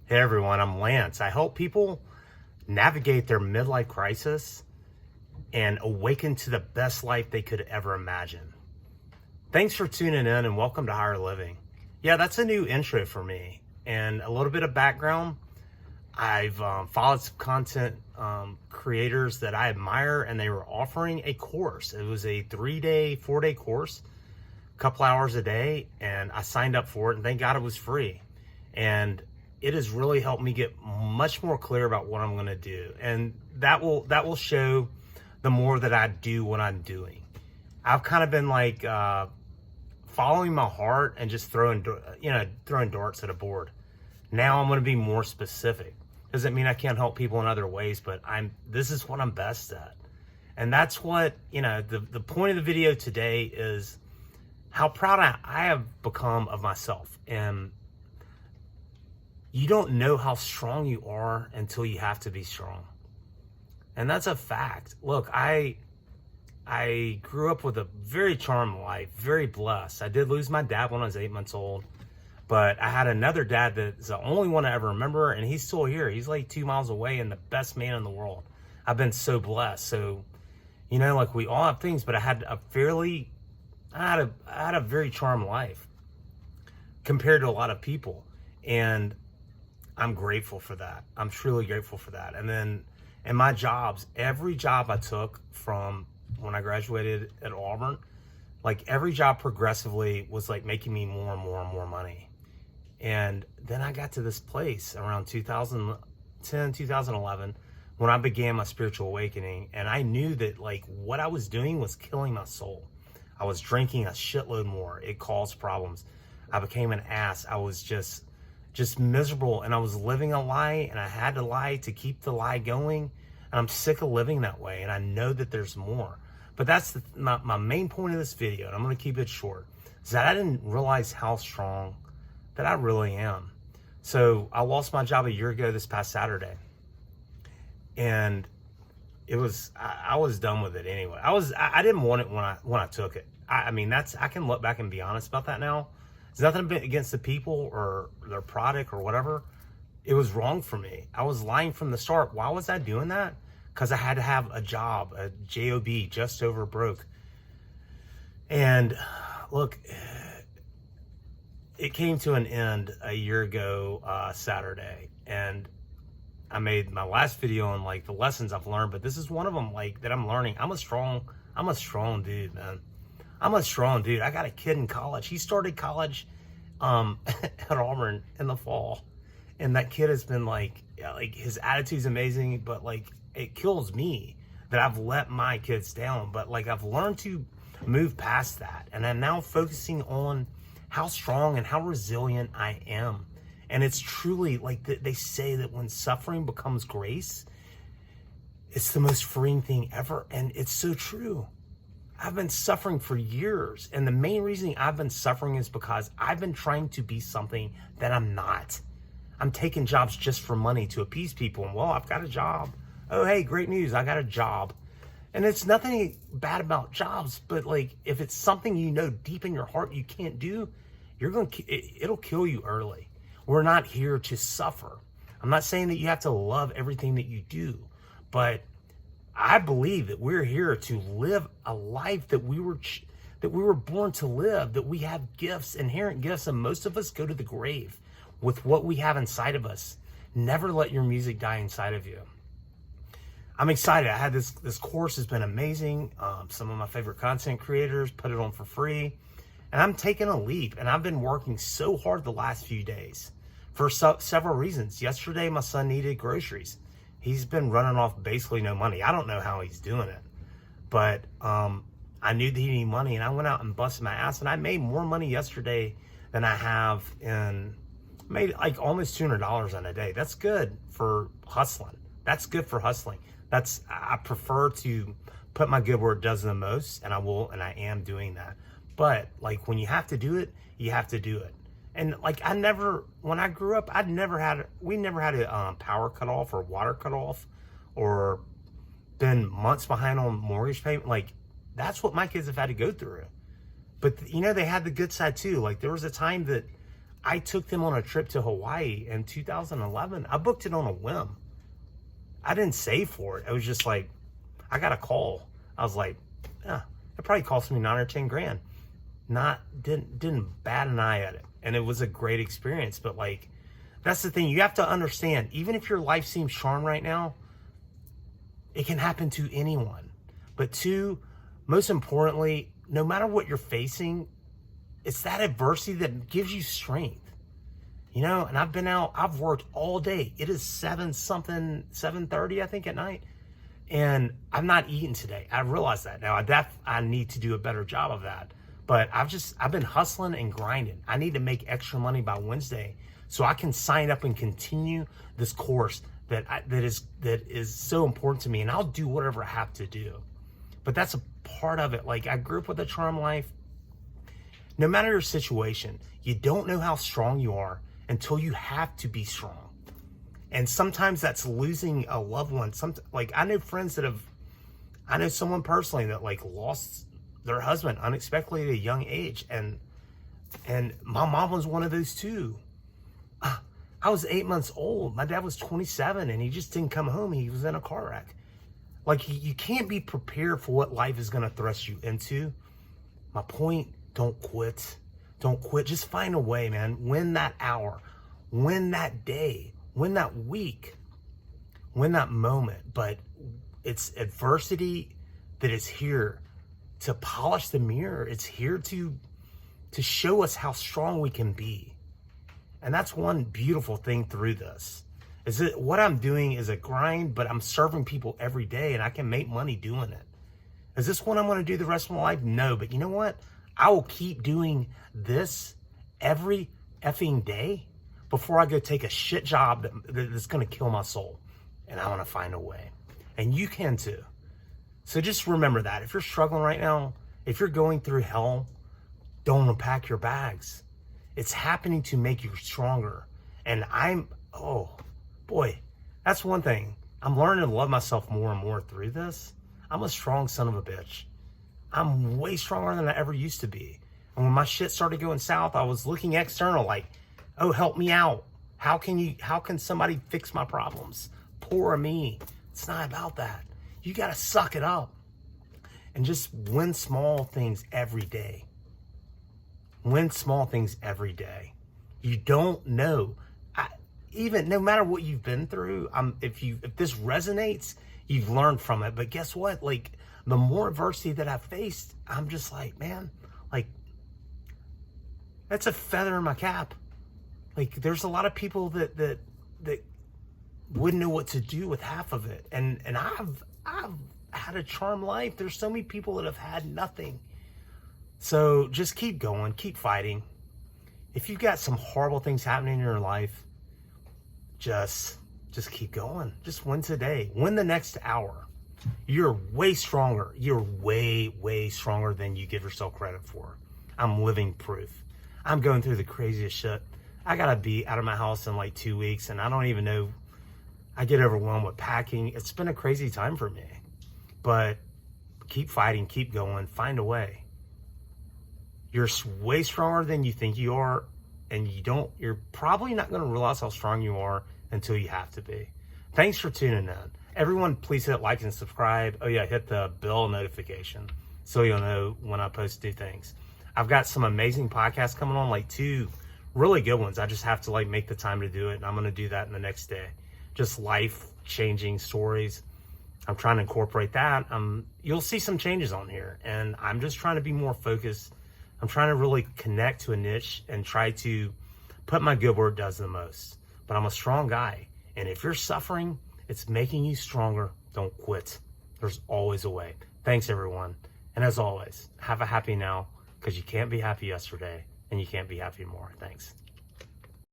Hey everyone, I'm Lance. I help people navigate their midlife crisis and awaken to the best life they could ever imagine. Thanks for tuning in and welcome to Higher Living. Yeah, that's a new intro for me. And a little bit of background. I've followed some content creators that I admire, and they were offering a course. It was a 4-day course, a couple hours a day, and I signed up for it, and thank God it was free. And it has really helped me get much more clear about what I'm going to do. And that will show the more that I do what I'm doing. I've kind of been like following my heart and just throwing darts at a board. Now I'm going to be more specific. Doesn't mean I can't help people in other ways, but this is what I'm best at. And that's what, the point of the video today is how proud I have become of myself. And you don't know how strong you are until you have to be strong. And that's a fact. Look, I grew up with a very charmed life, very blessed. I did lose my dad when I was 8 months old, but I had another dad that's the only one I ever remember, and he's still here. He's like 2 miles away and the best man in the world. I've been so blessed. So, like we all have things, but I had a very charmed life compared to a lot of people. And I'm grateful for that. I'm truly grateful for that. And then in my jobs, every job I took from when I graduated at Auburn, like every job progressively was like making me more and more and more money. And then I got to this place around 2010, 2011, when I began my spiritual awakening. And I knew that like what I was doing was killing my soul. I was drinking a shitload more. It caused problems. I became an ass. I was just miserable, and I was living a lie, and I had to lie to keep the lie going, and I'm sick of living that way, and I know that there's more. But that's my main point of this video, and I'm going to keep it short, is that I didn't realize how strong that I really am. So I lost my job a year ago this past Saturday, and it was I was done with it anyway. I didn't want it when I took it. I mean, I can look back and be honest about that now. It's nothing against the people or their product or whatever. It was wrong for me. I was lying from the start. Why was I doing that? Because I had to have a job, a job, just over broke. And look, it came to an end a year ago Saturday, and I made my last video on like the lessons I've learned, but this is one of them like that I'm learning. I'm a strong dude, man. I'm a strong dude. I got a kid in college. He started college at Auburn in the fall. And that kid has been like his attitude's amazing, but like it kills me that I've let my kids down. But like I've learned to move past that. And I'm now focusing on how strong and how resilient I am. And it's truly like they say that when suffering becomes grace, it's the most freeing thing ever. And it's so true. I've been suffering for years, and the main reason I've been suffering is because I've been trying to be something that I'm not. I'm taking jobs just for money to appease people, and well, I've got a job. Oh, hey, great news, I got a job. And it's nothing bad about jobs, but like if it's something deep in your heart you can't do, it'll kill you early. We're not here to suffer. I'm not saying that you have to love everything that you do, but I believe that we're here to live a life that we were born to live, that we have gifts, inherent gifts, and most of us go to the grave with what we have inside of us. Never let your music die inside of you. I'm excited. I had this course has been amazing. Some of my favorite content creators put it on for free, and I'm taking a leap, and I've been working so hard the last few days for several reasons. Yesterday, my son needed groceries. He's been running off basically no money. I don't know how he's doing it, but I knew that he needed money, and I went out and busted my ass, and I made more money yesterday than I have made like almost $200 in a day. That's good for hustling. That's good for hustling. I prefer to put my good where it does the most, and I am doing that. But like when you have to do it, you have to do it. And like when I grew up, we never had a power cut off or water cut off or been months behind on mortgage payment. Like that's what my kids have had to go through. But they had the good side too. Like there was a time that I took them on a trip to Hawaii in 2011. I booked it on a whim. I didn't save for it. It was just like, I got a call. I was like, it probably cost me 9 or 10 grand. Didn't bat an eye at it. And it was a great experience. But like, that's the thing. You have to understand, even if your life seems charmed right now, it can happen to anyone. But two, most importantly, no matter what you're facing, it's that adversity that gives you strength. You know, and I've been out, I've worked all day. It is 7:30, I think, at night. And I'm not eating today. I realize that now. I need to do a better job of that. But I've been hustling and grinding. I need to make extra money by Wednesday so I can sign up and continue this course that is so important to me. And I'll do whatever I have to do. But that's a part of it. Like, I grew up with a charm life. No matter your situation, you don't know how strong you are until you have to be strong. And sometimes that's losing a loved one. Like, I know someone personally that like lost their husband unexpectedly at a young age. And my mom was one of those too. I was 8 months old. My dad was 27 and he just didn't come home. He was in a car wreck. Like, you can't be prepared for what life is going to thrust you into. My point, don't quit. Don't quit. Just find a way, man. Win that hour. Win that day. Win that week. Win that moment. But it's adversity that is here to polish the mirror. It's here to show us how strong we can be. And that's one beautiful thing through this. Is that what I'm doing is a grind, but I'm serving people every day and I can make money doing it. Is this what I'm going to do the rest of my life? No, but you know what? I will keep doing this every effing day before I go take a shit job that's going to kill my soul. And I want to find a way. And you can too. So just remember that. If you're struggling right now, if you're going through hell, don't unpack your bags. It's happening to make you stronger. And oh boy, that's one thing. I'm learning to love myself more and more through this. I'm a strong son of a bitch. I'm way stronger than I ever used to be. And when my shit started going south, I was looking external like, oh, help me out. How can somebody fix my problems? Poor me. It's not about that. You got to suck it up and just win small things every day. Win small things every day. You don't know. Even no matter what you've been through, if this resonates, you've learned from it. But guess what? Like, the more adversity that I've faced, I'm just like, man, like, that's a feather in my cap. Like, there's a lot of people that wouldn't know what to do with half of it. And I've had a charmed life. There's so many people that have had nothing. So just keep going, keep fighting. If you've got some horrible things happening in your life, just keep going. Just win today. Win the next hour. You're way stronger. You're way, way stronger than you give yourself credit for. I'm living proof. I'm going through the craziest shit. I gotta be out of my house in like 2 weeks, and I don't even know. I get overwhelmed with packing. It's been a crazy time for me. But keep fighting, keep going, find a way. You're way stronger than you think you are, and you're probably not going to realize how strong you are until you have to be. Thanks for tuning in. Everyone, please hit like and subscribe. Oh yeah, hit the bell notification so you'll know when I post new things. I've got some amazing podcasts coming on, like 2 really good ones. I just have to like make the time to do it, and I'm going to do that in the next day. Just life-changing stories. I'm trying to incorporate that. You'll see some changes on here, and I'm just trying to be more focused. I'm trying to really connect to a niche and try to put my good where it does the most. But I'm a strong guy. And if you're suffering, it's making you stronger. Don't quit. There's always a way. Thanks, everyone. And as always, have a happy now, because you can't be happy yesterday and you can't be happy more. Thanks.